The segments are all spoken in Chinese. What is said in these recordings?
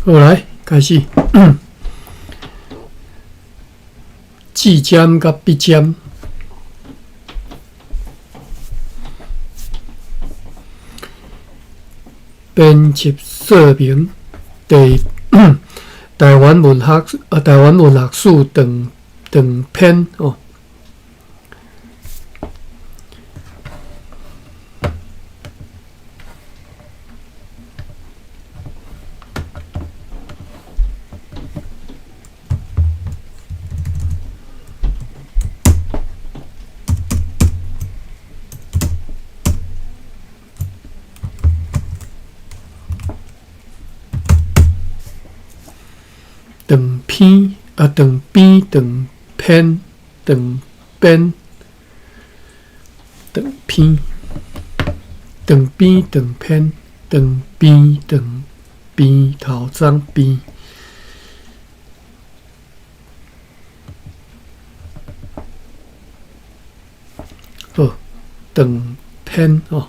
好，来开始。字尖甲笔尖，编辑说明第台湾文学史长篇哦。长篇长篇长篇长篇长篇长篇长篇长篇长篇头章篇，好，长篇哦。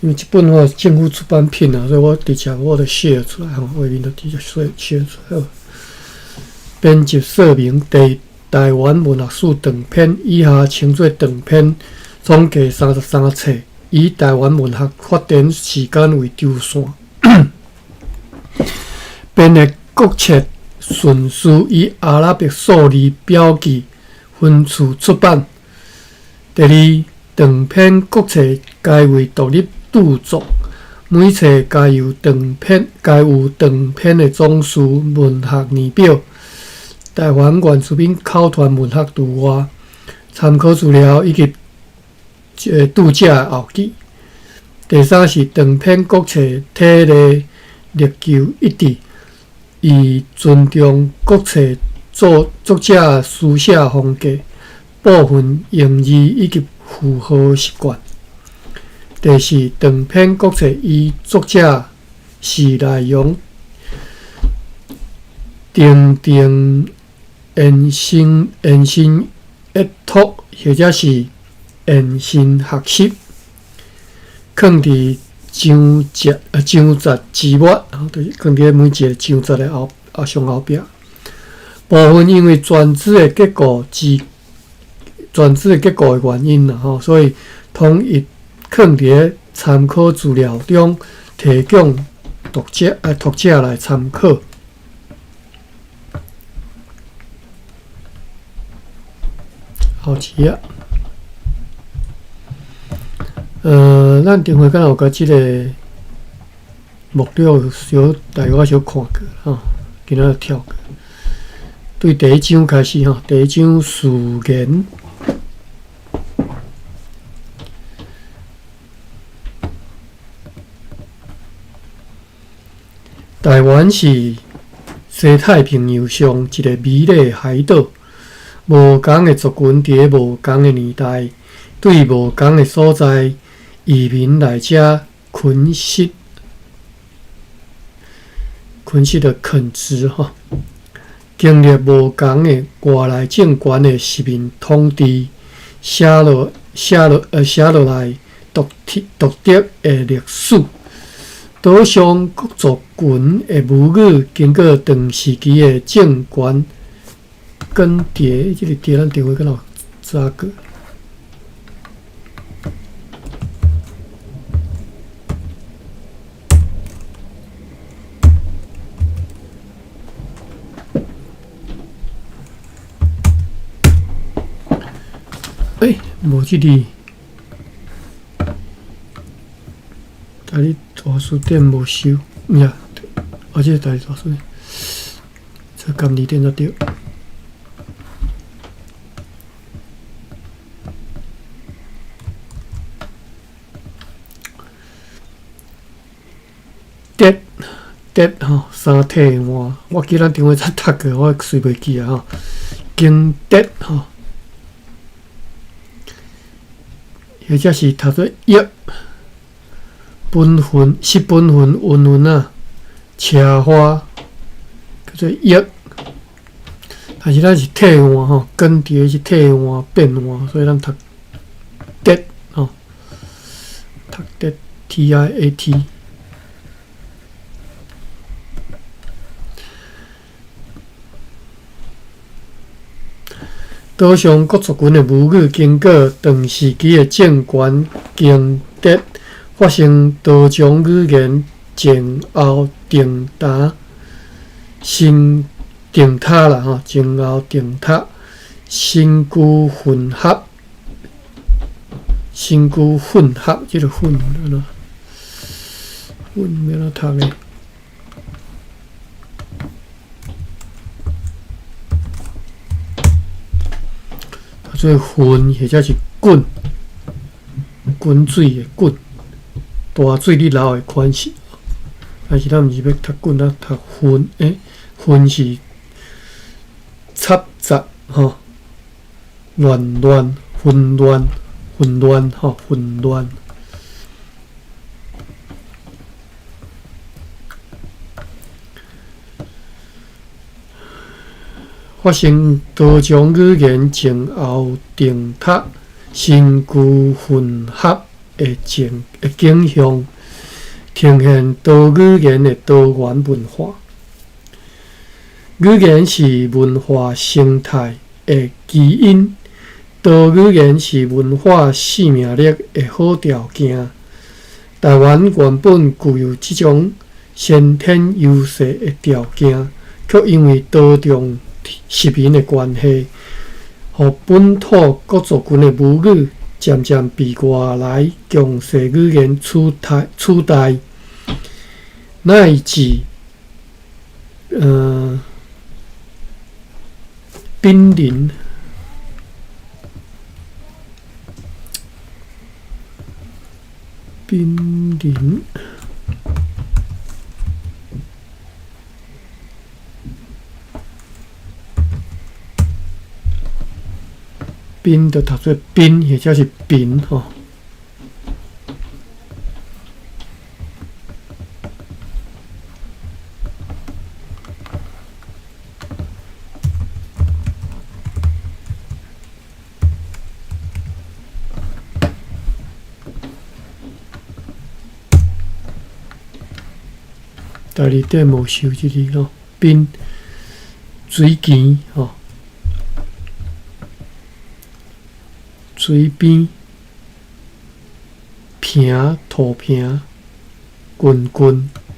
因为这本政府出版品啊，所以我直接我就写出来，画面就直接写出来。编辑说明第台湾文学史长篇以下称作长篇，总计33册，以台湾文学发展时间为轴线。编的各册顺序以阿拉伯数字标记分次出版。第二，长篇各册该为独立著作，每册该有长篇的总数、文学年表、台湾原住民口传文学图画、参考资料以及注解后记。第三是长篇各册体例历旧一致，以尊重各册作者书写风格、部分用字以及符号习惯。第四，长篇各册以作者是内容定延伸阅读，或者是延伸学习，放伫章节字末，就是放伫每一个章节的后壁。部分因为专字的结构的原因啦，所以统一放伫参考资料中，提供读者来参考。好字啊！咱顶回敢有甲即个目录大概小看过吼，今仔跳过。对第一章开始吼，第一章序言。台湾是西太平洋上一个美丽的海岛，无同的族群伫咧无同的年代，对无同的所在移民来遮群息的垦殖吼，经历无同的外来政权的殖民统治，写落来独特的历史。岛上各族群的母语，经过长时期的政权更迭，这个迭咱定位敢有查过？无这里，大理图书店无收，呀，这大理图书店，这监理店才对。得吼，三体换，我记咱顶位才读过，我随袂记啊吼。经得吼，或者是读做约。本分是本分韵韵啊，车花叫做约，但是咱是替换吼，更迭是替换变换，所以咱读得吼。读得 TIAT。岛上各族群的母语经过长时期的政权争夺，发生多种语言前后重大新定塔啦吼，前后定塔新旧混合，新旧混合，即个混了，混要怎读咧？做混或者是滚，滚水的滚，大水你流的款式。但是咱毋是要读滚，咱读混，混是插杂吼，混乱吼，混乱。发生多种语言前后定塔新旧混合的景象，呈现多语言的多元文化。语言是文化生态的基因，多语言是文化生命力的好条件。台湾原本具有这种先天优势的条件，却因为多种殖民的关系，互本土各族群的母语渐渐被外来强势语言取代，乃至濒临宾就读做宾，或者是宾吼。第二点无收即字吼，宾水墘吼。水边、平、土平、滚，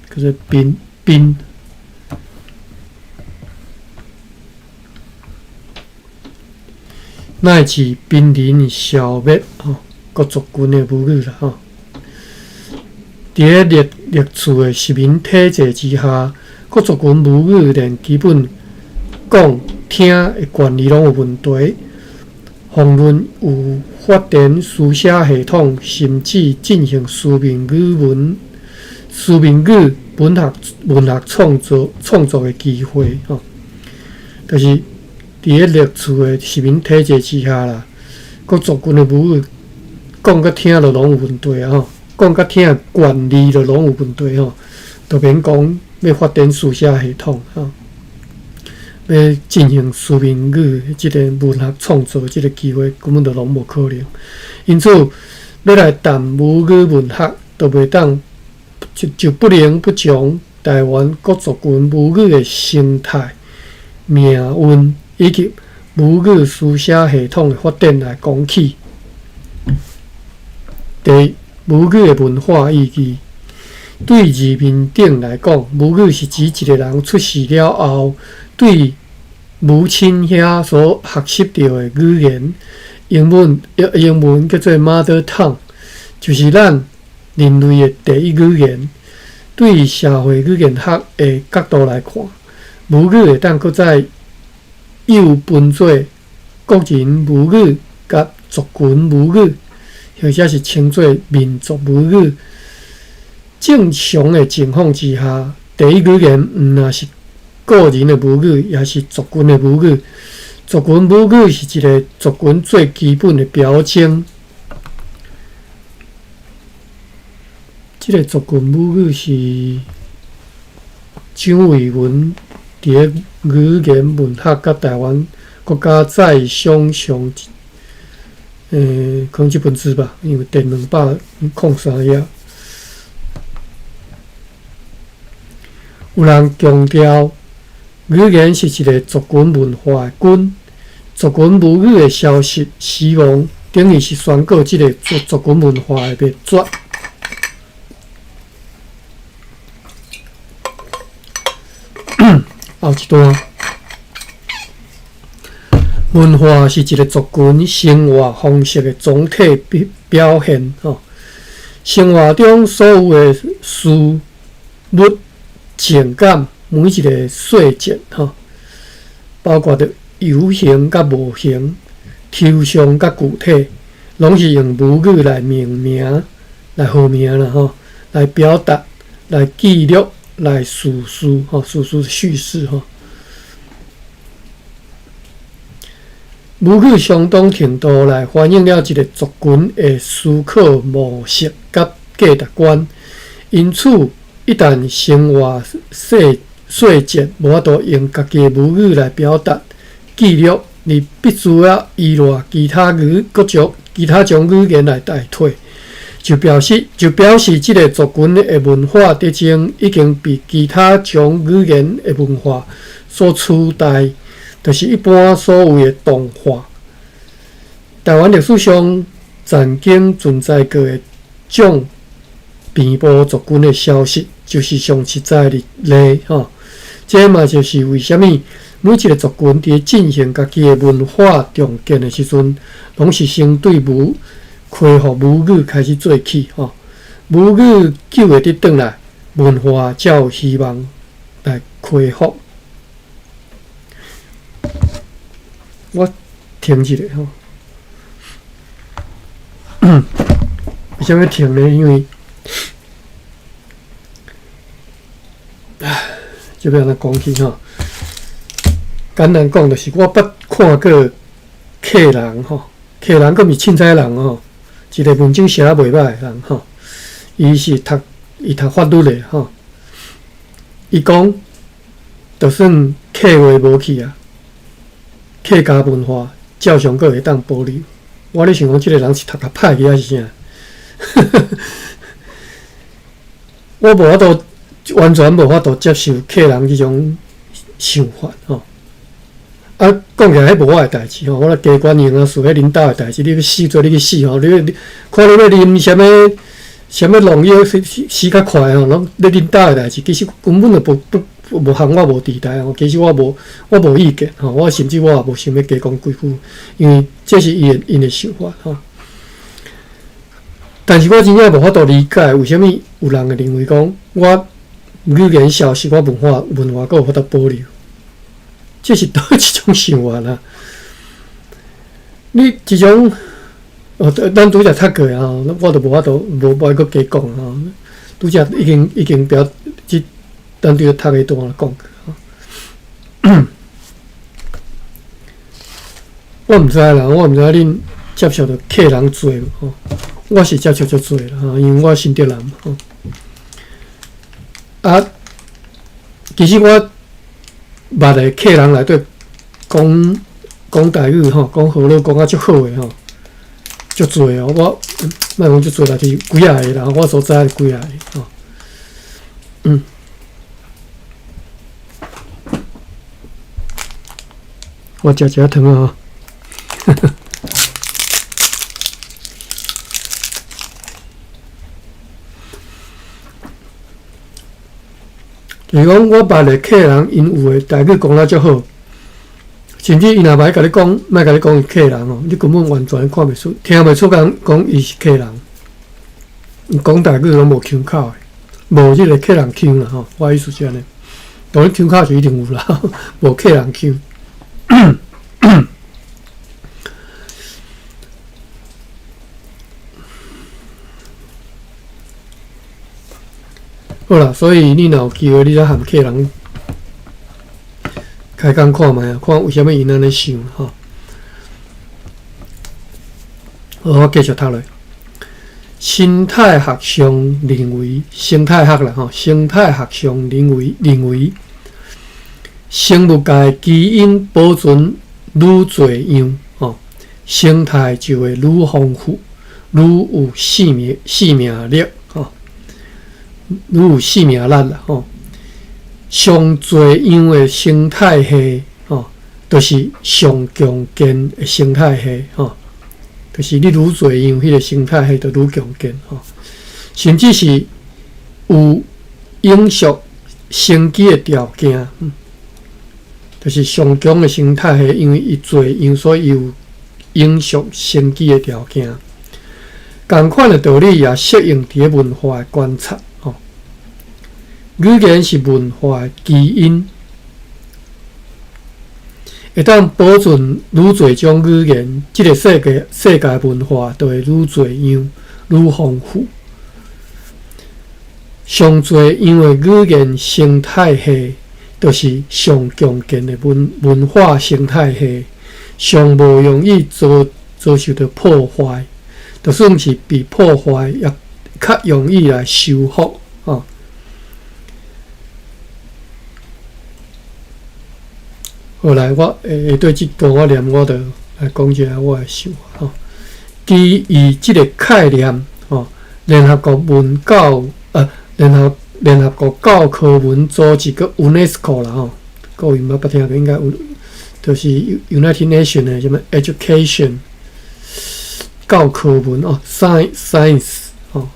叫做冰。乃至濒临消灭吼，各族群的母语啦吼。伫咧历次的殖民体制之下，各族群母语连基本讲听的权利拢有问题。遑论有发展书写系统，甚至进行书面语文创作的机会吼。就是伫咧历次的殖民体制之下啦，各族群的母语讲甲听就拢有问题啊吼，讲甲听的权利就拢有问题吼，就免讲要发展书写系统吼。要进行书面语即个文学创作即个机会根本就拢无可能，因此要来谈母语文学，就袂当就不能不从台湾各族群母语的生态、命运以及母语书写系统的发展来讲起。第一，母语的文化意义。对字面顶来讲，母语是指一个人出世了后，对母亲遐所学习到的语言，英文叫做 mother tongue， 就是咱人类的第一语言。对社会语言学的角度来看，母语会当搁再又分做个人母语甲族群母语，或者是称作民族母语。正常的情况之下，第一语言毋若是个人的母语，也是族群的母语。族群母语是一个族群最基本的标签。这个族群母语是蒋伟文伫咧语言文学甲台湾国家再想象可能1分之吧，因为电203页。有人强调，语言是一个族群文化的根，族群母语的消失、死亡，等于是宣告这个族群文化的灭绝。后一段，文化是一个族群生活方式的总体表现。生活中所有的事物、情感，每一个细节，包括着有形甲无形、抽象甲具体，拢是用母语来命名、来号名啦，来表达、来记录、来叙述，叙述叙事，母语相当程度来反映了一个族群的思考模式甲价值观，因此，一旦生活细节无法度用家己的母语来表达、记录，你必须要依赖其他种语言来代替，就表示这个族群的文化特征已经被其他种语言的文化所取代。就是一般所谓的同化。台湾历史上曾经存在过的种遍布族群的消息，就是上实在的例。这嘛就是为什么每一个族群伫进行家己的文化重建的时阵，拢是先对恢复母语开始做起。母语救会得转来，文化才有希望来恢复。我停一下为什么停呢？因为这边来讲起简单讲就是我捌看过客人客人佫毋是凊彩人一个文章写袂歹的人伊读法律的伊讲，就算客话无去啊。客家文化照常阁会当保留。我咧想讲，即个人是读较歹去还是啥？我无法度完全无法度接受客人即种想法讲起来，迄无我的代志我咧加管用事迄领导的代志，你要死做你去死你看你要啉什么农药死较快拢咧领导的代志，其实根本就无项我无地带其实我无意见我甚至我也无想要加讲几句，因为这是因的想法但是我真正无法度理解，为什么有人会认为讲我语言消失，我文化阁有法度保留，这是倒一种想法啦？你这种咱拄则读过我就无法度无爱阁加讲拄则已经表咱对读的段讲过我毋知啦，我毋知恁接受着客人做无我是接受足做啦因为我新竹人其实我捌的客人内底讲台语讲河洛讲足好的足做我莫讲足做啦，是几啊个啦，我所知几啊个我食糖就是讲，我捌的客人，因有的台语讲得足好，甚至伊若歹甲你讲，莫甲你讲伊客人你根本完全看袂出，听袂出讲伊是客人。讲台语拢无腔口的，无即个客人腔啦我意思是安尼，当然腔口就一定有啦，无客人腔。好啦，所以你若有机会，你再和客人开讲看卖看为虾米因安尼想我继续读落。生态学上认为，生态学啦生态学上认为，生物界基因保存愈侪样生态就会愈丰富，愈有生命力吼，愈有生命力啦吼。上侪样的生态系吼，都是上强健的生态系吼，就是你愈侪样迄个生态系就愈强健吼，甚至是有永续生机的条件，就是上强的生态系，因为伊侪样，所以有永续生机的条件。同款的道理也适用伫文化的观察吼。语言是文化的基因，会当保存愈侪种语言，即个世界文化就会愈侪样、愈丰富。上侪样的语言生态系，就是上强健的文化生态系，上无容易遭受到破坏，就算是被破坏，也较容易来修复吼。后来我对即段我念，我就来讲一下我的想法吼。基于即个概念吼，联合国教科文组织个 UNESCO 啦吼，各位捌听过应该有，就是 United Nations 的什么 Education 教科文哦 ，Science 哦，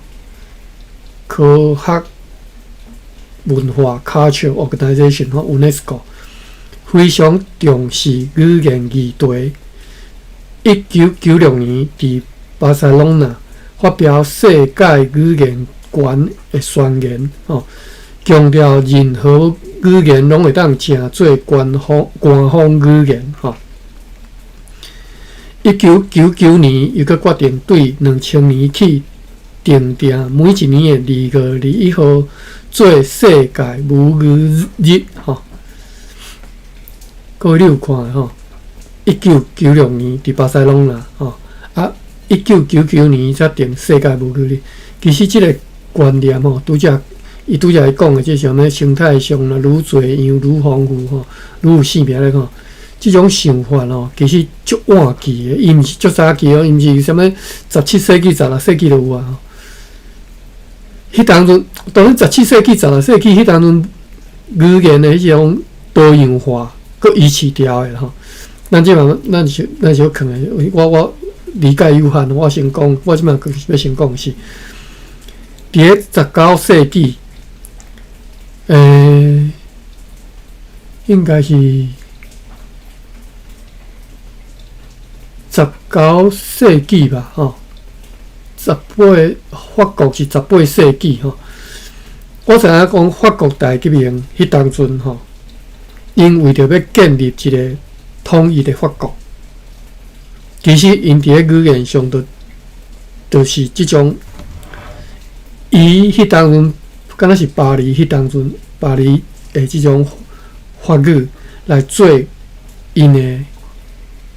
科学文化 Culture Organization 吼 UNESCO。非常重视语言议题。1996年伫巴塞隆纳发表世界语言权的宣言，强调任何语言拢会当成做官方语言。1999年又决定对2000年起定定每一年的2月21号做世界母语日。各位你有看吼？1996年伫巴塞隆纳1999年才定世界母语日。其实即个观念伊拄则讲的，即什么生态上啦，愈侪样、愈丰富吼，愈有生命力吼。即种想法其实足晚期的，伊毋是足早期伊毋是什么17世纪、16世纪就有啊。迄当阵，当然17世纪、16世纪迄当阵语言的迄种多样化。佮遗弃掉的吼，咱即嘛，咱小可能我理解有限，我先讲，我即嘛要先讲是，伫19世纪，应该是19世纪吧，吼法国是18世纪吼，我知影讲法国大革命迄当阵吼。因为着要建立一个统一的法国，其实因伫个语言上就是即种，伊迄当阵敢若是巴黎迄当阵巴黎的即种法语来做因的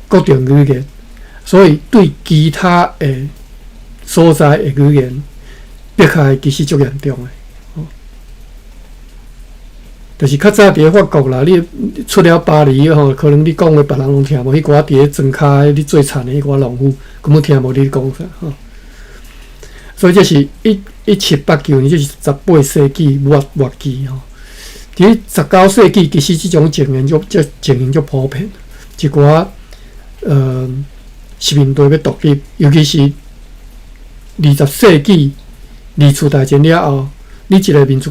固定语言，所以对其他的所在的语言迫害其实足严重的。就是较早伫法国啦，你出了巴黎吼，可能你讲的别人拢听无。迄寡伫咧庄骹你最惨的迄寡农夫，根本听无你讲啥吼。所以这是1789年，这是18世纪末期吼。伫19世纪，其实即种情形足普遍，一寡殖民地要独立，尤其是20世纪二次大战了后。你一个民族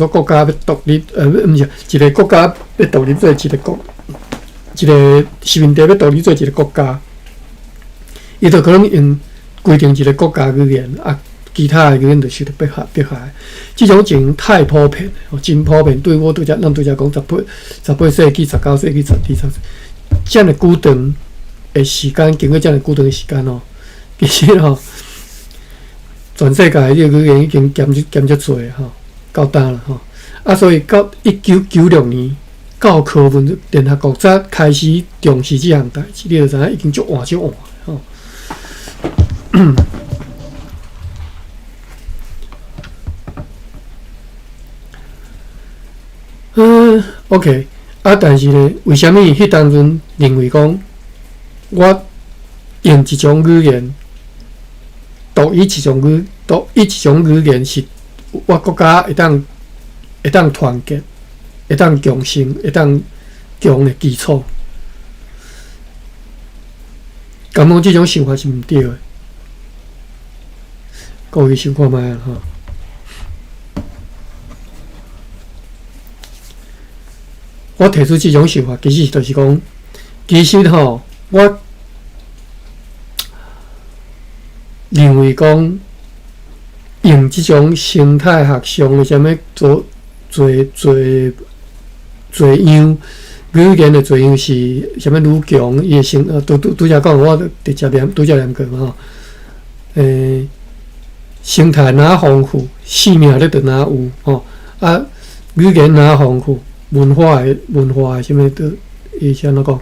国家要独立，毋是一个国家要独立做一个殖民地要独立做一个国家，伊就可能用规定一个国家语言，其他的语言就受到迫害。这种情形太普遍了，真普遍。对我咱拄则讲18世纪、19世纪、20世纪，这样久长的时间，经过这样久长的时间其实全世界的语言已经减足侪吼，够大了吼。所以到1996年，教科文联合国才开始重视这项代志，你就知影已经足晚吼。OK，但是呢，为虾米迄当阵认为讲，我用一种语言，独一一种语言是我国家会当团结、会当强盛、会当强的基础。感觉这种想法是毋对的，各位想看卖啊吼。我提出这种想法，其实就是讲，其实吼，我认为讲，用这种生态学上的什么做样。语言的作用是啥物愈强，伊会生拄则讲，我直接念过嘛吼。生态哪丰富，生命力就哪有吼。啊，语言哪丰富，文化的啥物都，伊是安怎讲？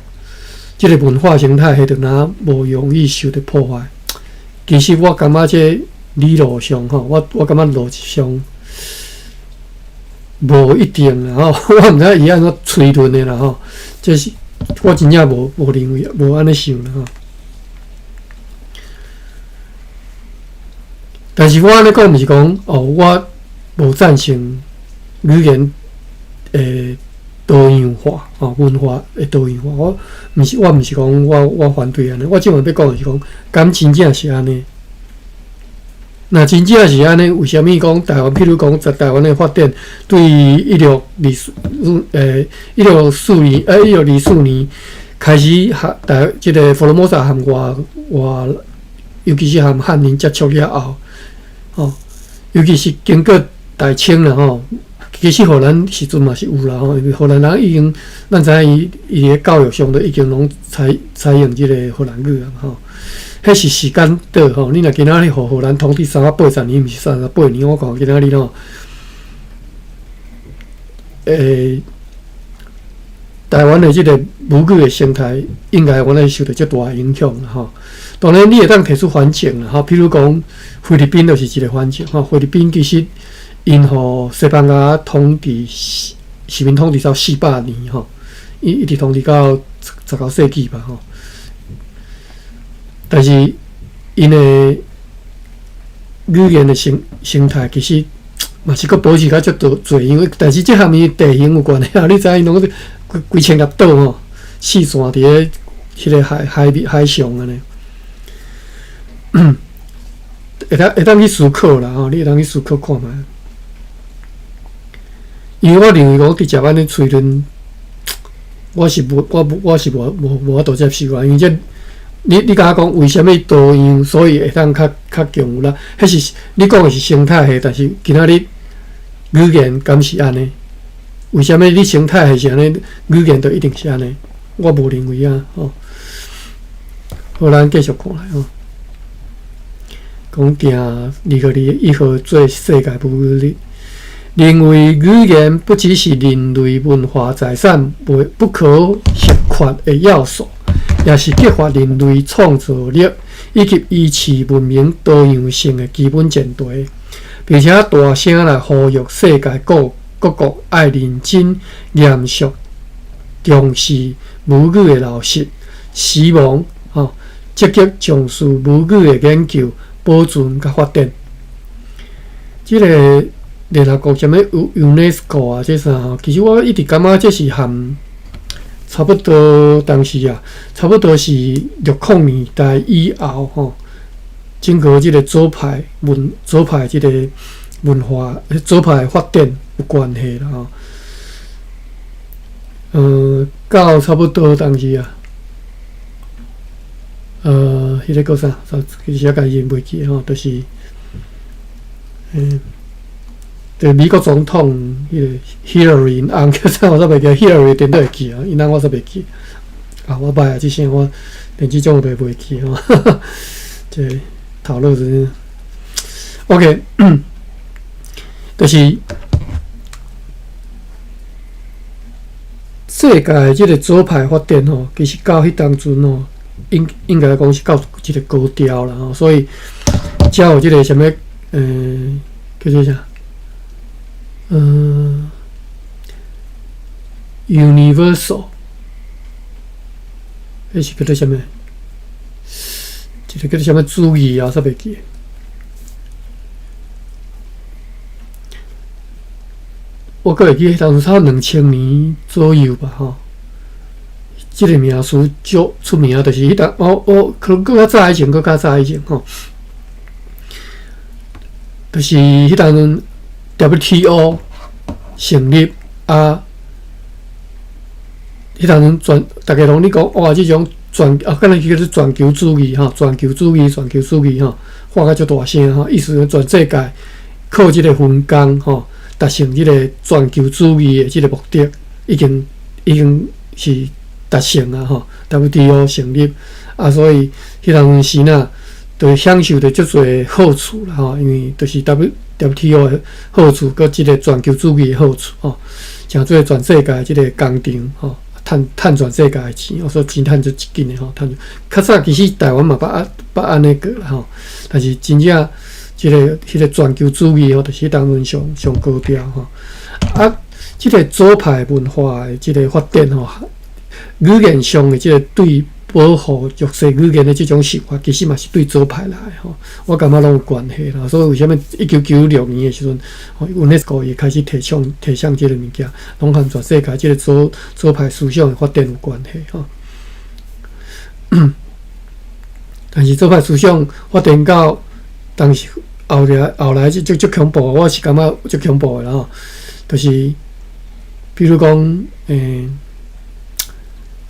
即个文化生态，迄就哪无容易受到破坏。其实我感觉这理路上吼，我感觉逻辑上。无一定啦吼，我毋知伊安怎推论的啦吼，这是我真正无认为，无安尼想啦吼。但是我安尼讲，毋是讲我无赞成语言多样化文化的多样化。我毋是讲我反对安尼，我即满要讲的是讲，敢真正是安尼？那真正是安尼，为虾米讲台湾？譬如讲，在台湾的发展，对于1604年开始即个福尔摩沙和尤其是和汉人接触了后，尤其是经过大清啦吼，其实荷兰时阵嘛是有啦吼，因为荷兰人已经，咱知影伊个教育上都已经拢采用即个荷兰语啦吼。迄是时间短吼，你若今仔日互荷兰统治380年，毋是38年，我讲今仔日吼，台湾的即个母语的生态，应该我会受到较大影响啦吼。当然，你会当提出反境啦吼，譬如讲菲律宾就是一个反境吼。菲律宾其实因互西班牙统治，殖民统治到400年吼，一直统治到19世纪吧吼。但是，因的语言的生态其实嘛是阁保持较足多，因为但是这项伊地形有关系啊。你知影，因拢规千粒岛吼，四散伫咧迄个海上安尼，会当去思考啦吼，你会当去思考看觅。因为我认为讲直接安尼推论，我是无法度接受啊，因为这。你甲我讲为虾米多样，所以会当较强有啦？迄是你讲的是生态系，但是今仔日语言敢是安尼？为虾米你生态系是安尼，语言就一定是安尼？我无认为啊，吼。好，咱继续看来吼。讲定2021号做世界母语日，认为语言不只是人类文化财产不可或缺的要素。也是激发人类创造力以及维持文明多样性的基本前提，并且大声来呼吁世界各国爱认真严肃重视母语的落实，希望积极重视母语的研究、保存甲发展。这个联合国什么 UNESCO 啊，这啥？其实我一直感觉这是含。差不多当时啊，差不多是60年代以后吼，整个即个左派即个文化、左派发展有关系啦吼。到差不多当时啊，迄个叫啥？其实家己袂记吼，就是对美国总统迄个 Hillary 因翁叫啥？我煞袂记 ，Hillary 点都会记啊，因翁我煞袂记。啊，我歹啊，即些我连即种都袂记吼。这讨论是 OK， 就是世界即个左派发展吼，其实到迄当阵吼，应该讲是到一个高潮啦吼，所以才有即个什么叫做啥？Universal， 迄是叫做什么？一个叫做什么主义啊，煞袂记。我个会记，当时差2000年左右吧，吼。即个名词足出名，就是迄当可能搁较早以前，搁较早以前吼，就是迄当 WTO 成立啊，迄当大家拢咧讲哇，即种可能叫做全球主义吼，全球主义吼，喊甲足大声吼，意思全世界靠即个分工吼，达成即个全球主义的即个目的，已经是达成啊吼 ，WTO 成立啊，所以迄当时呐，就享受着足侪好处啦吼，因为就是 WTO 的好处，佮即个全球主义的好处吼，诚做全世界即个工程吼，趁全世界的钱，所以钱趁足紧的吼，趁较早其实台湾嘛捌安尼个啦吼，但是真正迄个全球主义吼，就是当中上高调吼，啊，即个左派文化的即个发展吼。语言上的即个对保护弱势语言的即种想法，其实嘛是对左派来吼，我感觉拢有关系啦。所以为什么1996年的时阵，UNESCO 也开始提倡即个物件，拢和全世界即个左派思想的发展有关系吼。但是左派思想发展到当时后来足恐怖，我是感觉足恐怖的吼，就是比如讲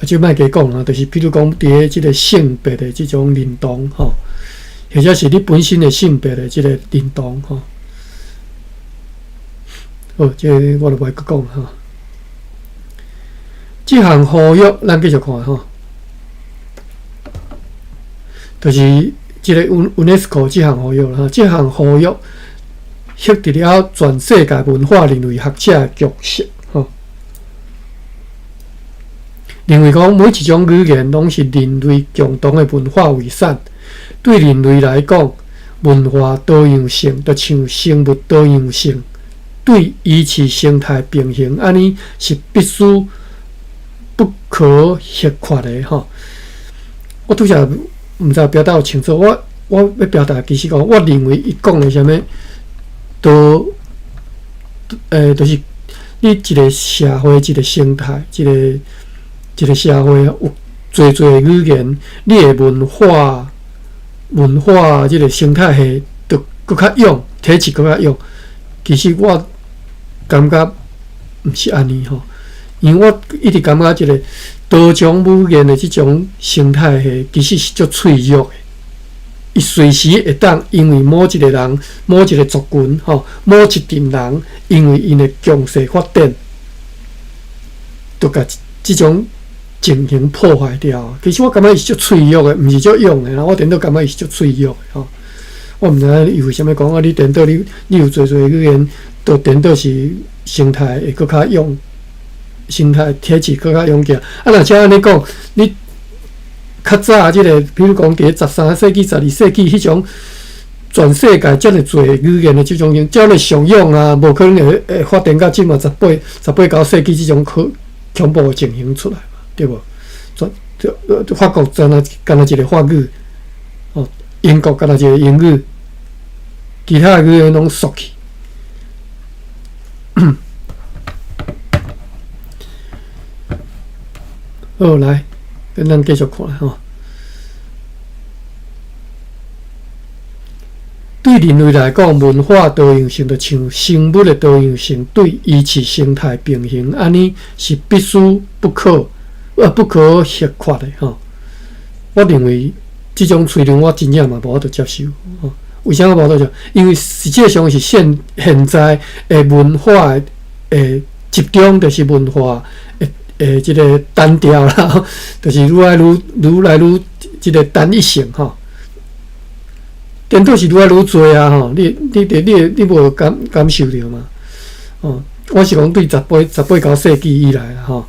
就莫加讲啊，就是比如讲，伫即个性别的即种认同吼，或者是你本身的性别的即个认同吼。好，即个我就袂阁讲吼。即项呼吁，咱继续看吼，就是即个 UNESCO 即项呼吁啦。即项呼吁获得了全世界文化人类学者的共识。认为讲每一种语言拢是人类共同的文化遗产，对人类来讲，文化多样性就像生物多样性，对维持生态平衡，安尼是必须不可或缺的吼。我拄则毋知表达有清楚，我要表达其实讲，我认为伊讲的啥物，就是你一个社会、一个生态、一个社会有侪语言，你的文化即个生态系就搁较勇，体质搁较勇。其实我感觉毋是安尼吼，因为我一直感觉即个多种语言的即种生态系，其实是足脆弱的。伊随时会当因为某一个人、某一个族群吼、某一群人，因为因的强势发展，就甲即种情形破坏掉。其实我感觉伊是足脆弱的，毋是足勇的啦。我顶多感觉伊是足脆弱的吼。我毋知影伊为虾米讲啊？你顶多你有侪语言，都顶多是生态会搁较勇，生态体质搁较勇健。啊，若像安尼讲，你较早即个，比如讲伫13世纪、12世纪迄种全世界遮尔侪语言的即种，遮尔常用啊，无可能会发展到即嘛18、19世纪即种恐怖的情形出来。对无？法国敢若一个法语，哦，英国敢若一个英语，其他语言拢缩去。好，来，跟咱继续看吼。对人类来讲，文化多样性就像生物的多样性，对维持生态平衡，安尼是必须不可或缺的吼。我认为这种推论我真正嘛无法度接受吼。为啥我无法度接受？因为实际上是现在的文化的集中，就是文化即个单调啦，就是愈来愈即个单一性吼。颠倒是愈来愈多啊吼！你无感受到嘛？哦，我是讲对18、19世纪以来啦吼。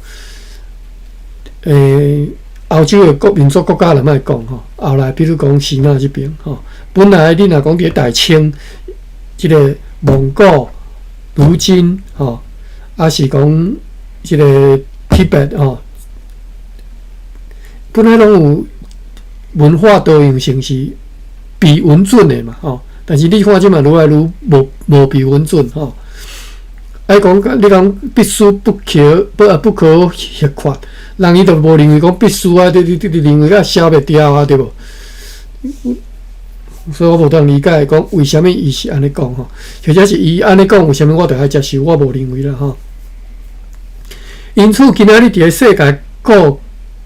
欧洲的民族国家来莫讲吼，后来比如讲希腊这边吼，本来你若讲伫大清，即个蒙古、如今吼，还是讲即个 Tibet 吼，本来拢有文化多样性是比稳准的嘛，但是你看即嘛愈来愈无比稳准，爱讲你讲必须不可或缺，人伊就无认为讲必须啊，你认为啊消灭掉啊，对无？所以我无当理解讲为虾米伊是安尼讲或者是伊安尼讲为虾米我着爱接受，我无认为啦因此，今仔日伫个世界各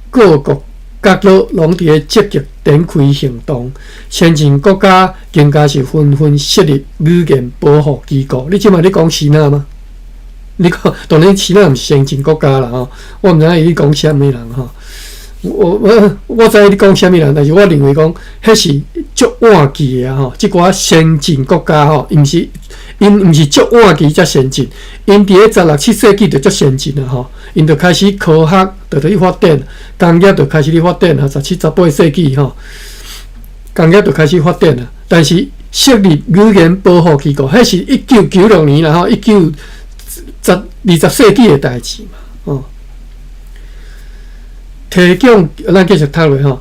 国角落拢伫个积极展开行动，先进国家更加是纷纷设立语言保护机构。你即摆咧讲希腊吗？你讲当然希腊毋是先进国家啦我毋知影伊讲啥物人我知你讲啥物人，但是我认为讲迄是足晚期的即寡先进国家因毋是足晚期才先进，因伫个16、17世纪就足先进啦因就开始科学就去发展，工业就开始去发展17、18世纪工业就开始发展啦。但是设立语言保护机构，迄是1996年啦20世纪的代志嘛提供咱继续讨论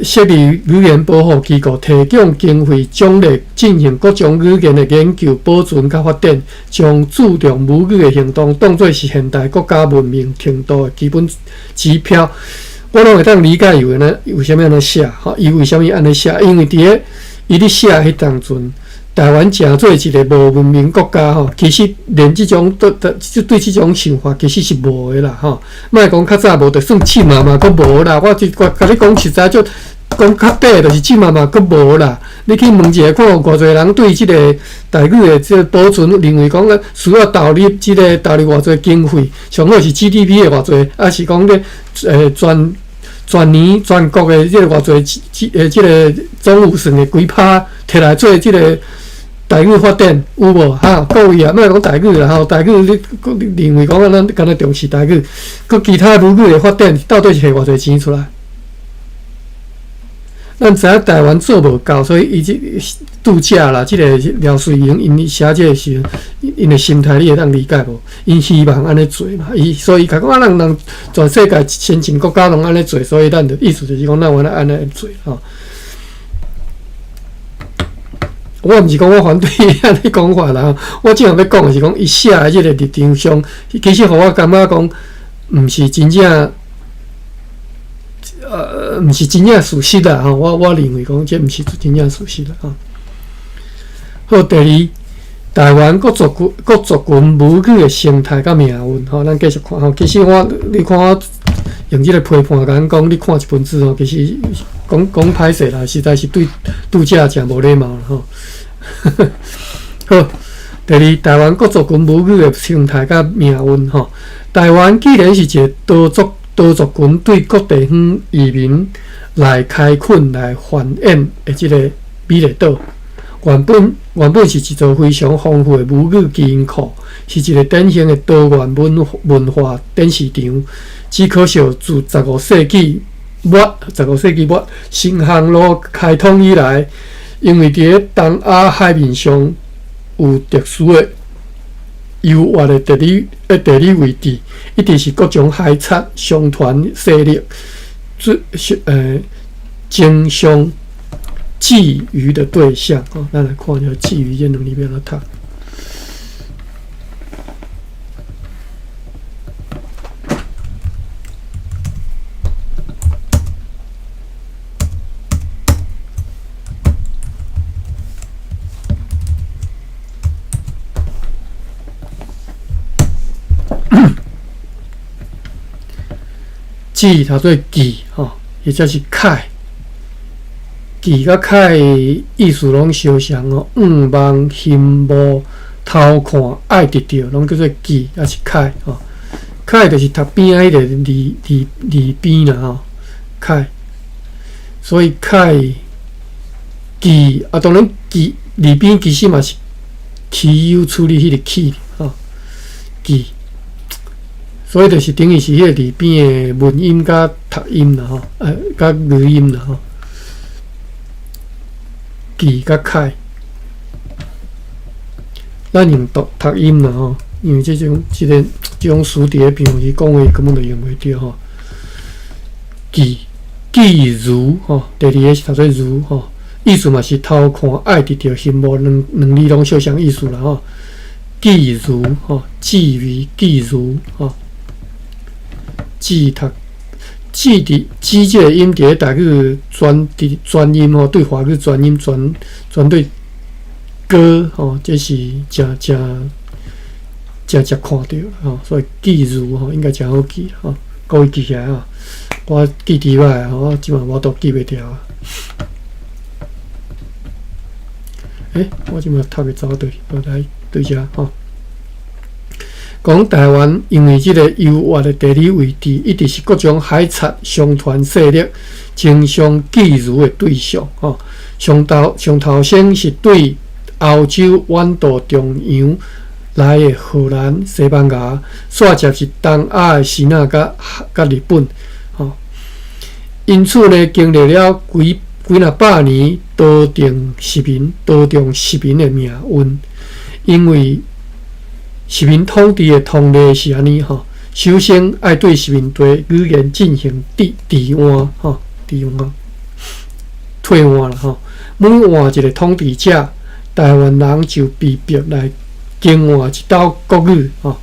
设立语言保护机构，提供经费奖励进行各种语言的研究、保存甲发展，将注重母语的行动当作是现代国家文明程度的基本指标。我拢会当理解伊为虾米安尼写伊为虾米安尼写，因为伫个伊咧写迄当阵，台湾诚做一个无文明国家其实连即种对即种想法其实是无的啦莫讲较早无，就算即嘛佫无啦。我甲你讲实在，就讲较白，就是即嘛佫无啦。你去问一下，看有偌侪人对即个台语的即个保存，认为讲需要投入即个投入偌侪经费，上好是 GDP 的偌侪，还是讲咧全年全国的即个偌侪即个总预算的规拍摕来做即个台语发展有无各位莫讲台语啦台语你认为讲咱敢若重视台语，佮其他母语的发展到底是摕偌侪钱出来？咱知影台湾做无够，所以伊即度假啦，即个廖水营因写这个时，因的心态你会当理解无？因希望安尼做嘛，所以甲讲人全世界先进国家拢安尼做，所以咱的意思就是讲咱原来安尼做我毋是讲我反对安尼讲法啦，我只样要讲的是讲伊写的即个立场上，其实互我感觉讲，毋是真正。毋是真正事实啦我认为讲这毋是真正事实啦好，第二，台湾各族群母语的生态甲命运咱继续看其实你看我用这个批判甲讲，你看一本书其实讲歹势啦，实在是对读者诚无礼貌啦好，第二，台湾各族群母语的生态甲命运台湾既然是一个多族群对各地方移民来开垦、来繁衍的即个美丽岛，原本是一座非常丰富的母语基因库，是一个典型的多元文化展示场。只可惜自15世纪末新航路开通以来，因为伫个东亚海面上有特殊的优越的地理位置，一直是各种海贼、商团势力争相觊觎的对象咱来看一下觊觎这两字要怎读。字读做忌或者是凯，忌甲凯意思拢相像望、羡慕、偷看、爱得到，拢叫做忌，也是凯凯就是读边仔迄个字边啦凯，所以凯忌当然忌字边其实嘛是起有处理迄个起忌。所以就是等于是迄个字边的文音甲读音啦甲语音啦记甲凯，咱用读音啦因为这种词典平时讲话根本就用袂着记记如吼，第二个是读做如吼，意思嘛是偷看爱得着心无两字拢相像意思啦吼。记如吼，记为记如吼，记读记的记这个音伫台语专音吼，对华语专音专对歌吼，这是真看到吼，所以记如吼应该真好记吼，各位记起来吼。我记伫歹吼，我即满我都记袂牢啊。我即满读袂走对，我来对遮吼。讲台湾因为即个优越的地理位置，一直是各种海贼商团势力经常觊觎的对象吼。上头先是对欧洲远渡中洋来的荷兰、西班牙，煞接是东亚的希腊甲日本吼。因此呢，经历了几若百年多重殖民的命运，因为殖民统治的通例是安尼吼，首先要对殖民地语言进行替换吼，退换啦吼。每换一个统治者，台湾人就被逼来更换一道国语吼。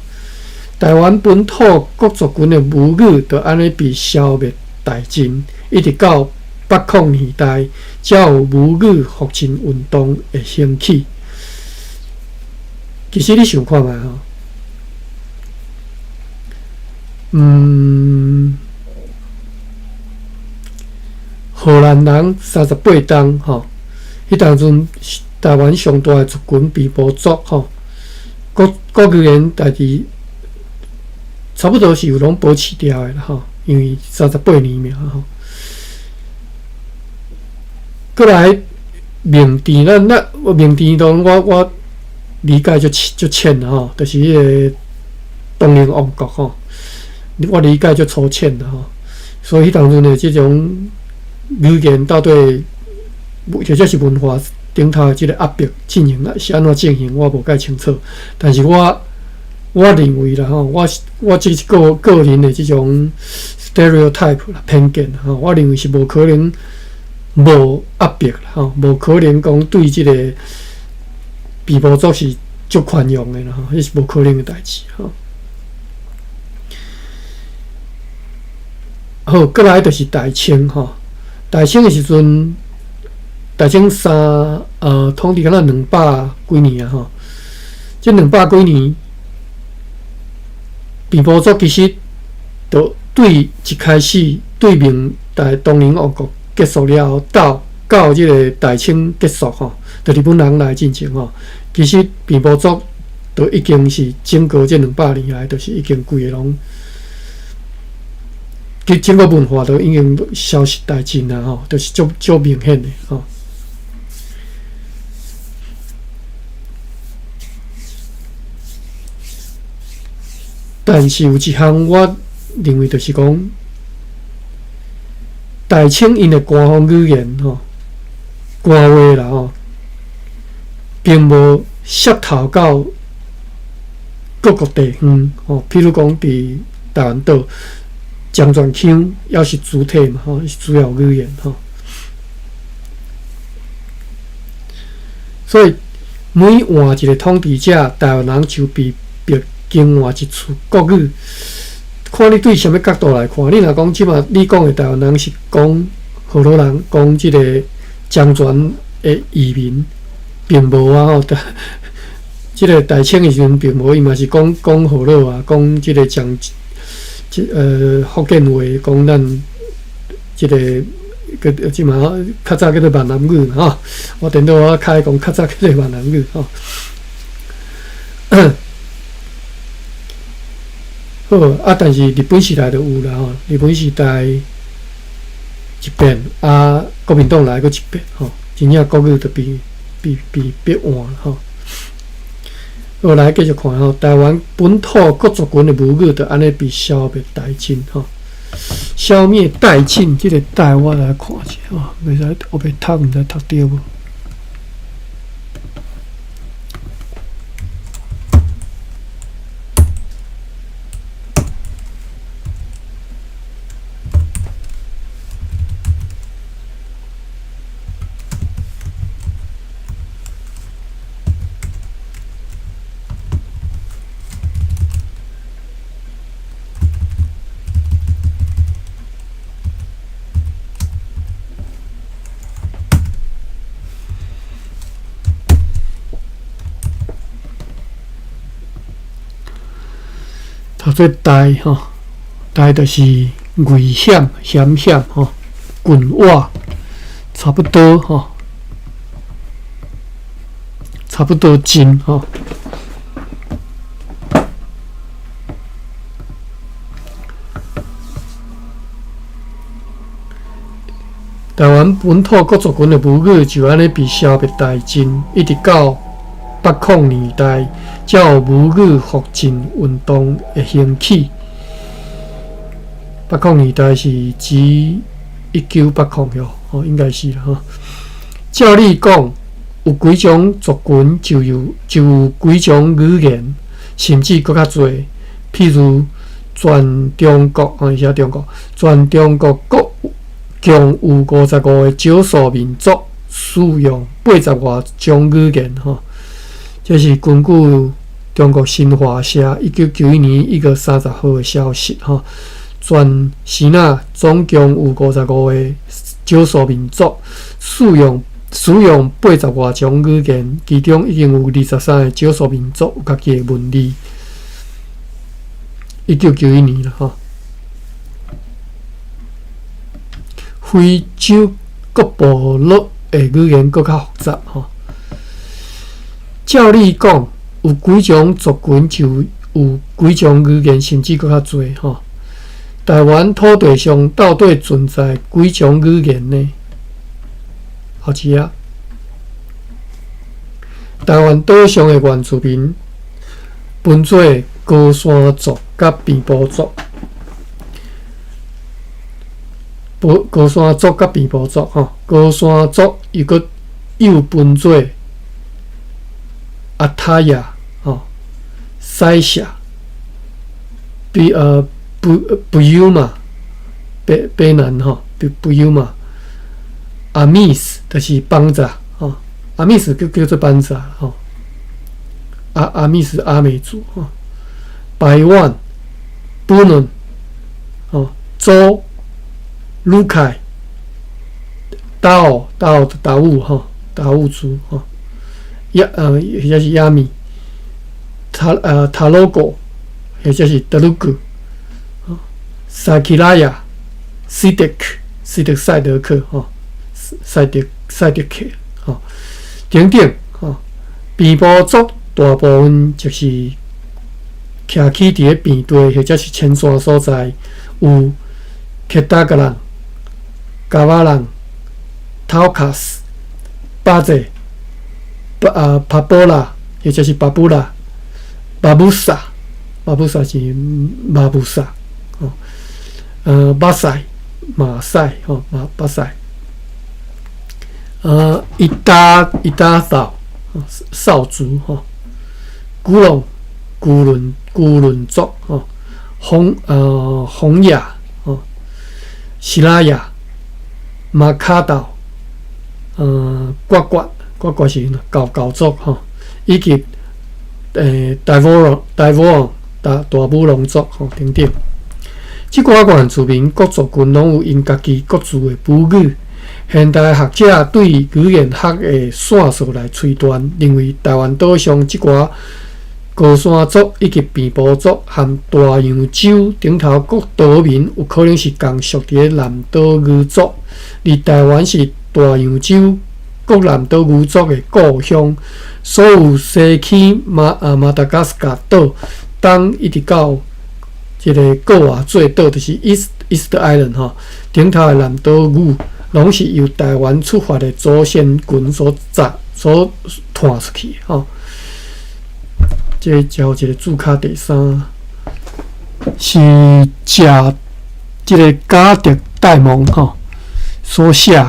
台湾本土各族群的母语就安尼被消灭殆尽，一直到800年代，才有母语复振运动的兴起。其实你想看觅吼，荷兰人38党吼，迄当阵台湾上大的族群比部族吼，国语言代志差不多是有拢保持掉的啦吼，因为38年嘛吼。过来缅甸，缅甸当我理解就浅啦吼，就是迄个东宁王国吼，我理解就粗浅啦吼。所以当阵的即种语言到底或者是文化顶头的即个压迫进行啦，是安怎进行，我无介清楚。但是我认为啦吼，我即个人的即种 stereotype 啦偏见吼，我认为是无可能。无压迫啦吼，无可能讲对即个被部族是足宽容的啦吼，迄是无可能的代志吼。好，过来就是大清吼，大清的时阵，大清统治敢若200几年啊吼，即200几年，被部族其实就对一开始对明东宁王国。结束了后，到即个大清结束吼，就日本人来进行吼。其实平埔族都已经是经过这200年来，就是已经规个拢，整个文化都已经消失殆尽啦吼，就是足明显的吼。但是有一项，我认为就是讲。大清因的官方语言吼，官话啦吼，并无渗透到各个地方吼。譬如讲，伫台湾岛漳泉腔也是主体嘛吼，是主要语言吼。所以每换一个统治者，台湾人就被更换一处国语。看你对什么角度来看，你若讲即马你讲的台湾人是讲荷兰人讲即个漳泉的移民，并无啊吼。即个大清的时阵并无，伊嘛是讲荷兰啊，讲即个福建话，讲咱即个即马较早叫做闽南语嘛吼。我顶多我开讲较早叫做闽南语吼。好啊，但是日本时代就有啦吼，日本时代一变啊，国民党来个一变吼，真正国语就被换了吼。好，来继续看吼，台湾本土各族群的母语就安尼被消灭殆尽吼，消灭殆尽，即个代我来看一下吼，袂使后边读毋知读对无？做台吼，台就是危险、险吼，滚瓦差不多吼，差不多近吼。台湾本土各族群的母语就安尼被消灭殆尽，一直到80年代，才有母语复振运动的兴起。80年代是指1980哟，应该是啦吼。照理讲，有几种族群就有几种语言，甚至搁较侪，譬如全中国，写中国，全中国共有55个少数民族使用80外种语言吼。这是根据中国新华社1991年1月30号的消息吼。全时呐总共有55个少数民族使用80外种语言，其中已经有23个少数民族有家己的文字。1991年啦吼。非洲各部落的语言搁较复杂吼。照理讲，有几种族群就有几种语言，甚至搁较侪吼。台湾土地上到底存在几种语言呢？好奇啊！台湾岛上的原住民分做高山族甲平埔族。高山族甲平埔族吼，高山族又分做阿塔亚吼、塞夏、布尤嘛、北南吼、布尤嘛、阿密斯就是邦扎吼，阿密斯叫做邦扎吼，阿密斯阿美族吼，白万、布伦吼、周。卢凯、达奥的达悟哈，达悟族哈，也是亚米，塔罗狗，也就是德鲁古，萨基拉亚、西德赛德克哈，赛德克哈，等等哈，平埔族大部分就是徛起伫咧平地或者是浅山所在，有克达格人。加瓦人、陶卡斯、巴泽、帕波拉，也就是巴布拉、巴布萨是马布萨，马赛、马赛吼，巴赛，伊达少族吼，古伦族吼，洪雅吼，西拉雅。马卡岛，呱是狗族吼，以及大武龙族吼等等。即寡原住民各族群拢有因家己各自的母语。现代学者对语言学的线索来推断，认为台湾岛上即寡高山族以及平埔族和大洋洲顶头各岛民有可能是共属伫咧南岛语族。而台湾是大洋洲各南岛语族的故乡，所有西起马达加斯加岛，东一直到即个果瓦最岛，就是 East Island 吼，顶头的南岛语，拢是由台湾出发的祖先群所传出去吼。这交一个注卡第三是食即个加德戴蒙吼所写，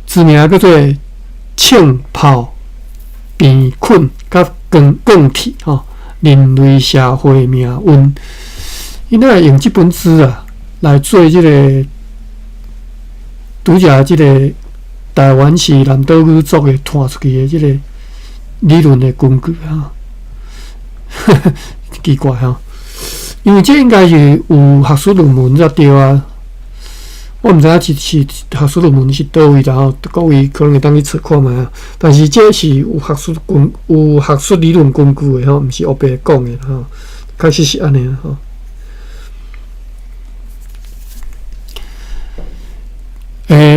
字名叫做浸泡病困甲更替吼，人类社会命运。伊那用这本书啊来做即个拄则即个。台湾是南岛语族的传出去的即个理论的根据啊，奇怪哈，因为这应该是有学术论文才对啊。我毋知影是学术论文是倒位啦吼，各位可能会当去查看觅啊。但是这是有学术理论根据的吼，毋是黑白讲的吼，确实是安尼吼。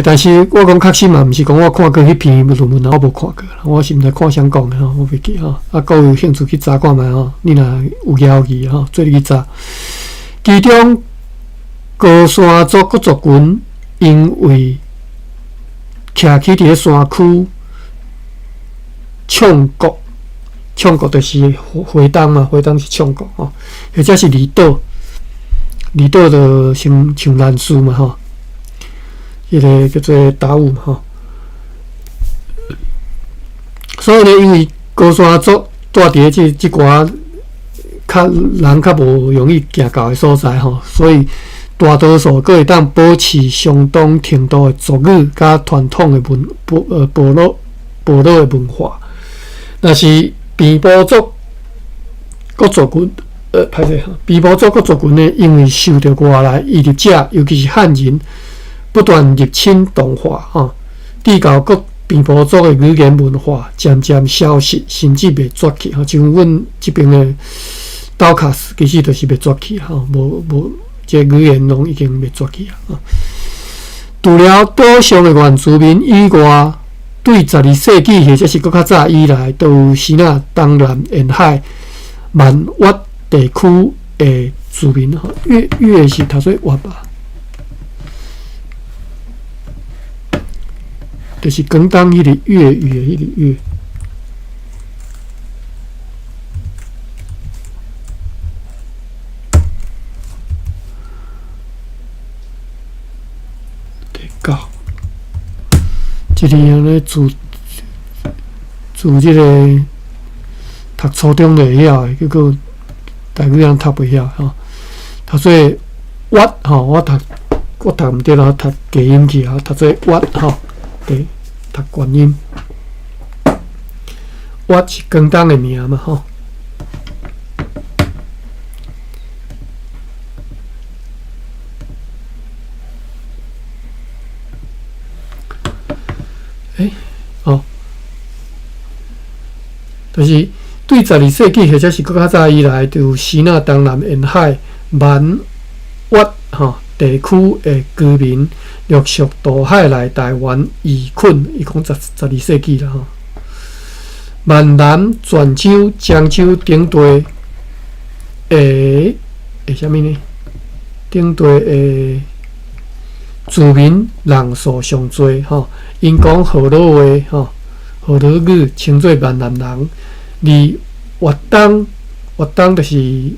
但是我讲确实嘛，毋是讲我看过迄篇论文，我无看过，我是毋知看啥讲的吼，我袂记吼。啊，各位有兴趣去查看觅吼，你若有了解吼，做你去查。其中高山族各族群因为徛起伫咧山区，唱国就是回荡嘛，回荡是唱国吼，或者是离岛就像兰屿嘛吼。迄个叫做达悟嘛吼，所以呢，因为高山族住伫即寡人较无容易行到的所在吼，所以大多数佫会当保持相当程度的族语甲传统的部落的文化。但是平埔族各族群，歹势哈，平埔族各族群呢，因为受到外来移入者，尤其是汉人。不断入侵同化吼，致到各平埔族的语言文化渐渐消失，甚至被绝去吼。像阮即边的岛卡斯，其实就是被绝去吼，无这语言拢已经被绝去啊。除了岛上的原住民以外，对12世纪或者是搁较早以来，都有西那东南沿海蛮越地区的住民吼，越是读做越吧。就是广东迄个粤语的迄个粤，第9，即个安尼自即个读初中就会晓的，结果大语人读袂晓吼。读做越吼，我读毋对啦，读低音去啊，读做越吼。对，读观音，我是广东的名嘛吼。就是对12世纪或者是搁较早以来，就有西那东南沿海蛮越吼地区的居民。陆续渡海来台湾移困，伊讲12世纪啦吼。闽南、泉州、漳州等地啥物呢？等地住民人数上侪吼，因讲河洛话吼，河洛语称作闽南人。而越东就是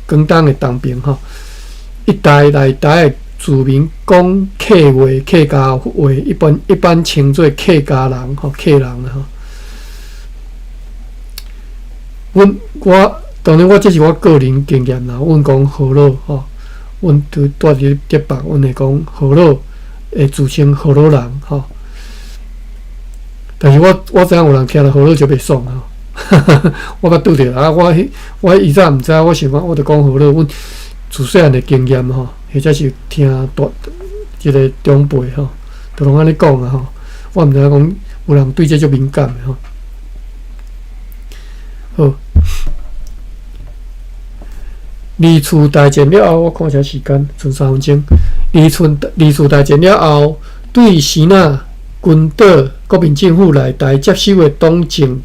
广东的东边吼，一代来台的。住民讲客话、客家话，一般称作客家人吼，客人啦吼。当然我这是我个人经验啦。阮讲河洛吼，阮住伫台北，阮会讲河洛，会自称河洛人吼。但是我知影有人听到河洛就袂爽吼，我捌拄着啊！我以前毋知，我想讲我着讲河洛，阮自细汉的经验吼。或者是听即个长辈吼，都拢安尼讲啊吼。我毋知影讲有人对这足敏感的吼。好，离厝大战了后，我看下时间，剩3分钟。离厝大战了后，对西那群岛国民政府来台接收的党政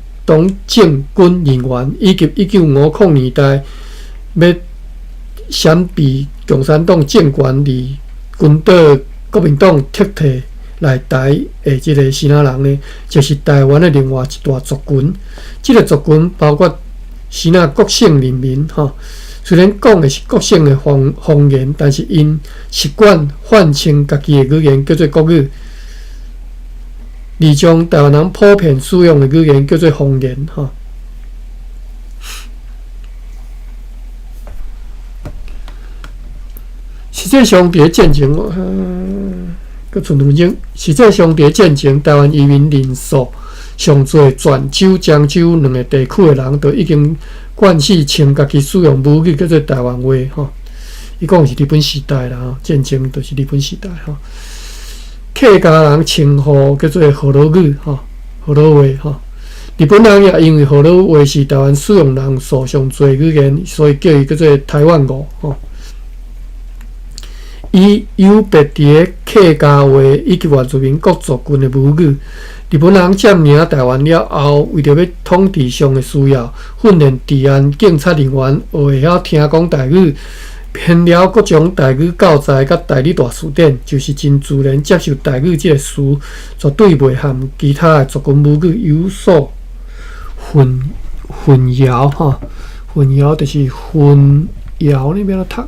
军人员，以及1950年代要闪避共产党政权，离军岛国民党撤退来台的即个西那人呢，就是台湾的另外一大族群。即个族群包括西那各省人民吼，虽然讲的是各省的方言，但是因习惯泛称家己的语言叫做国语，而将台湾人普遍使用的语言叫做方言吼。实际上，伫战前，搁剩2分钟。实际上，伫战前，台湾移民人数上侪，泉州、漳州2个地区的人都已经惯习称家己使用母语叫做台湾话吼。伊讲是日本时代啦吼，战争就是日本时代吼。客家人称呼叫做河洛语吼，河洛话吼。日本人也因为河洛话是台湾使用人数上侪语言，所以叫伊叫做台湾语吼。伊有别伫客家话以及原住民各族群的母语。日本人占领台湾了后，为着要统治上的需要，训练治安警察人员学会晓听讲台语，编了各种台语教材甲台语大词典，就是真自然接受台语这个词，绝对袂含其他的族群母语有所混淆哈。混淆就是混淆，你要读。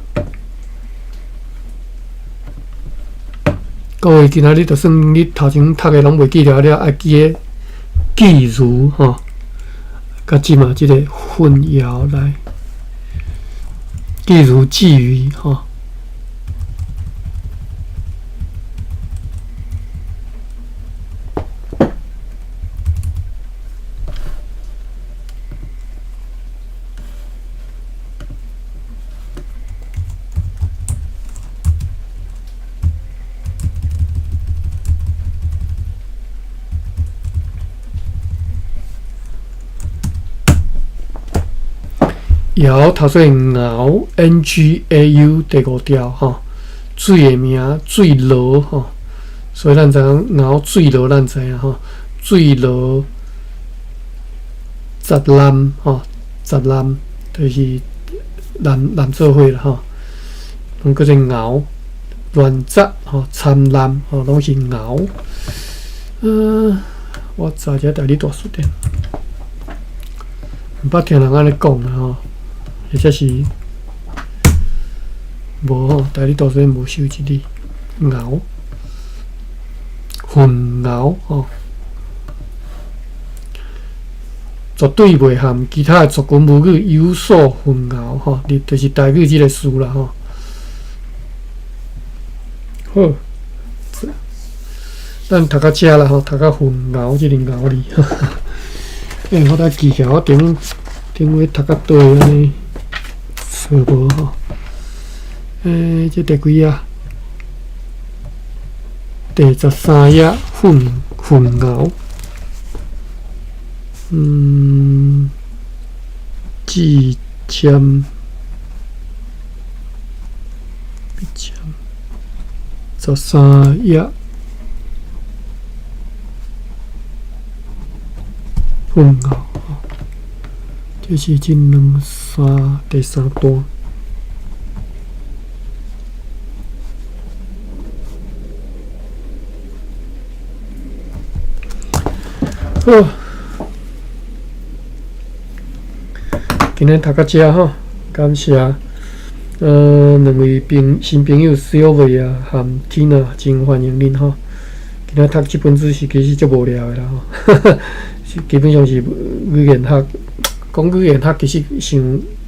各位，今仔日就算你头前读的拢袂记了，爱记个记如吼，甲即嘛即个混淆来，记如记语吼。尧读做熬 ，NGAU 第5条吼，水的名水螺吼，所以咱知影熬水螺，咱知影吼，水螺杂蓝吼，杂蓝就是蓝做伙啦吼，拢叫做熬，乱杂吼，掺蓝吼，拢是熬。我查一下台语大词典，毋捌听人安尼讲啦吼。或者是无吼，台语大词典无收一字，熬混淆吼，绝对袂含其他的族群母语有所混淆吼，就是台语即个词啦吼。好，咱读到遮啦吼，读到混淆即个淆字，我来记下，我顶位读到倒安尼。错无吼，这第几啊？第13页混淆，即将13页混淆。这是第3段。好，今日读到遮吼，感谢两位新朋友 Sylvia 和 Tina， 真欢迎恁吼。今日读这本书是其实足无聊的啦吼，基本上是语言学。讲语言学其实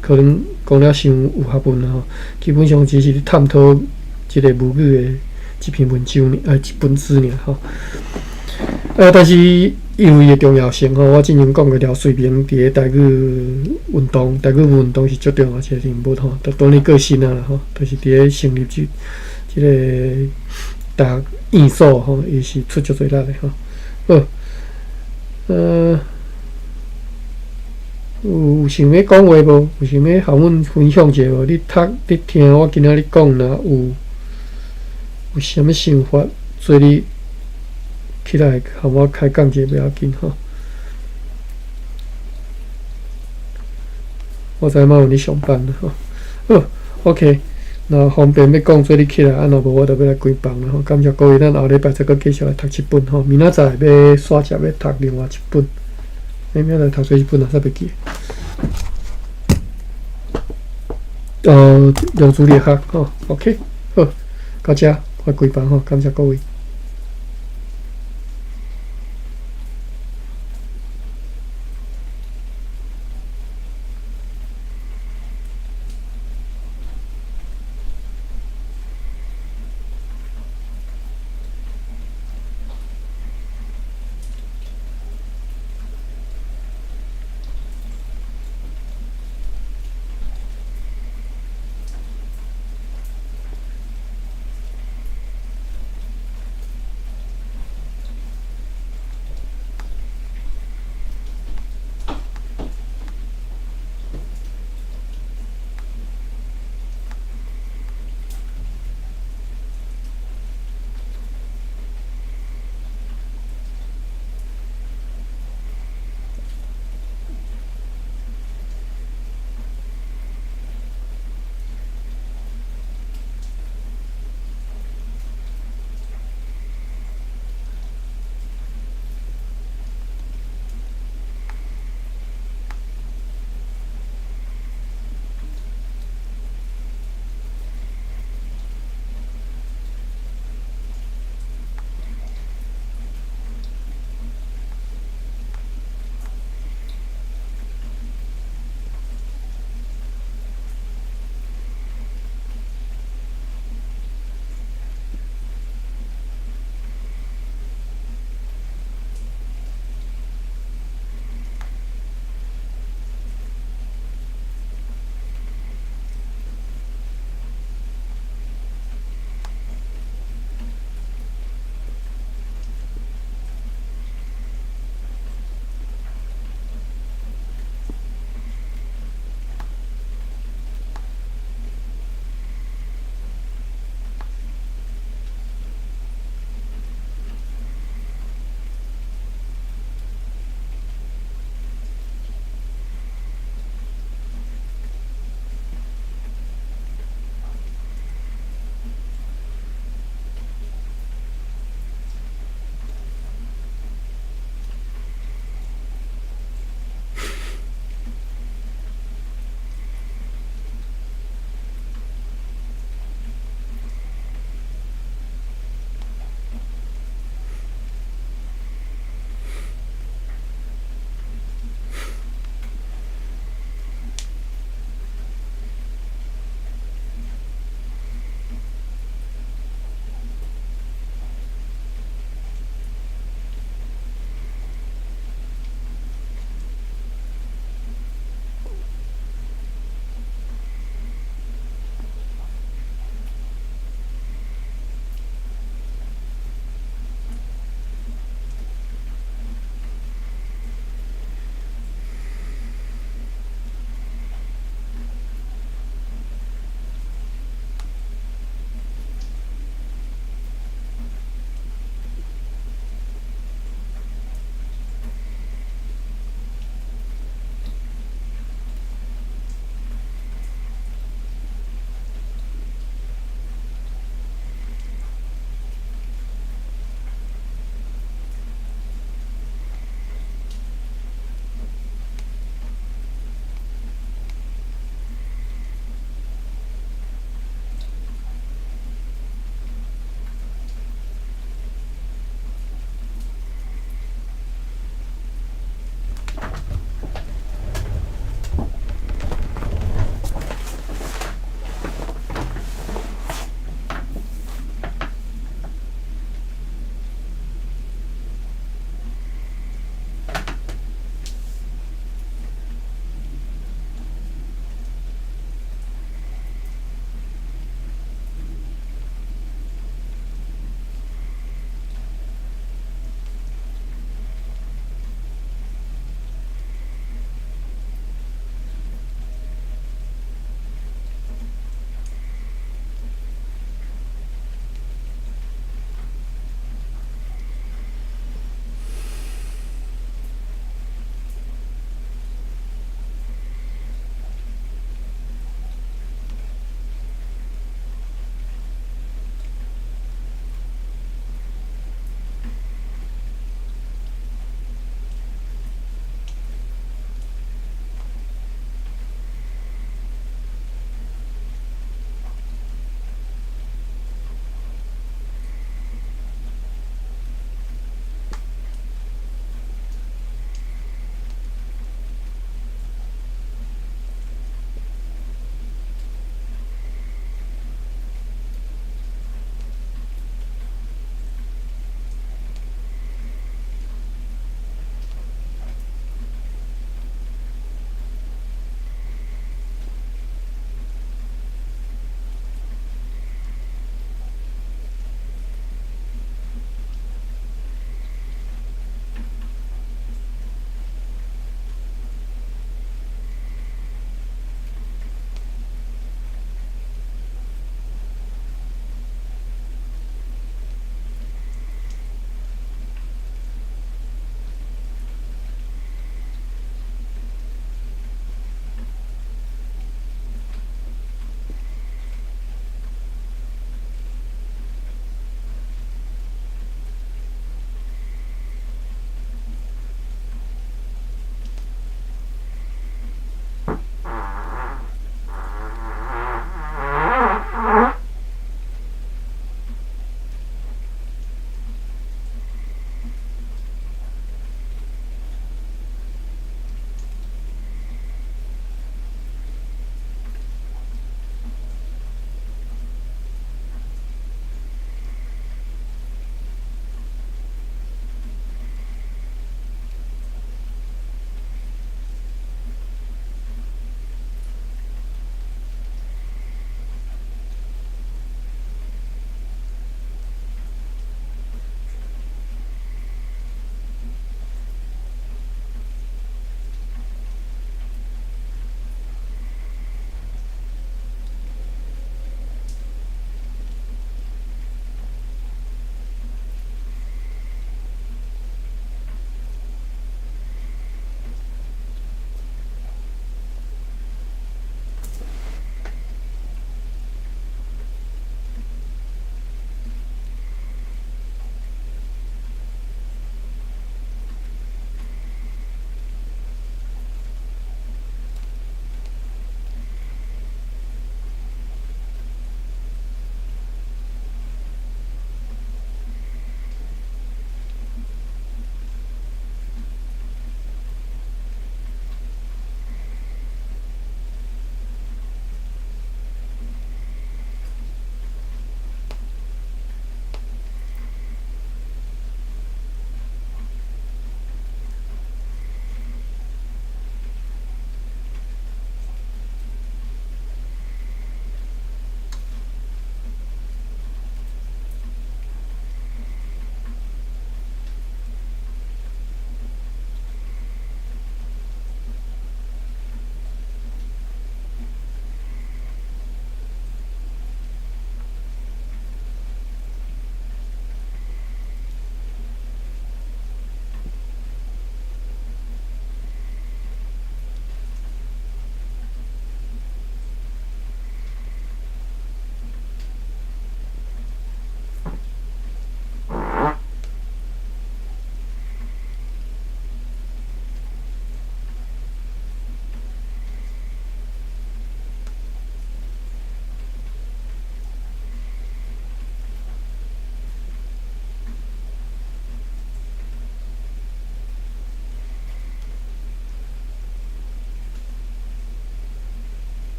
可能讲了伤有学问啦吼，基本上只是探讨即个母语的一篇文章一本书尔吼。但是因为的重要性吼，我之前讲过了，水平伫个台语运动是足重要一个人物吼，当然个性啦吼，就是伫个成立即个大院所吼，伊是出足侪力的吼。好，有想要讲话无？有想要和阮分享者无？你听我今仔日讲啦，有啥物想法？做你起来和我开讲者不要紧吼。我知影有你上班啦吼。好 ，OK， 那方便要讲做你起来，若无我就要来关房啦吼。感谢各位，咱后礼拜再搁继续来读一本吼。明仔载要刷只要读另外一本。明仔来读做一本啊，煞袂记。量子力学吼 ，OK， 好，到遮我关房吼，感谢各位。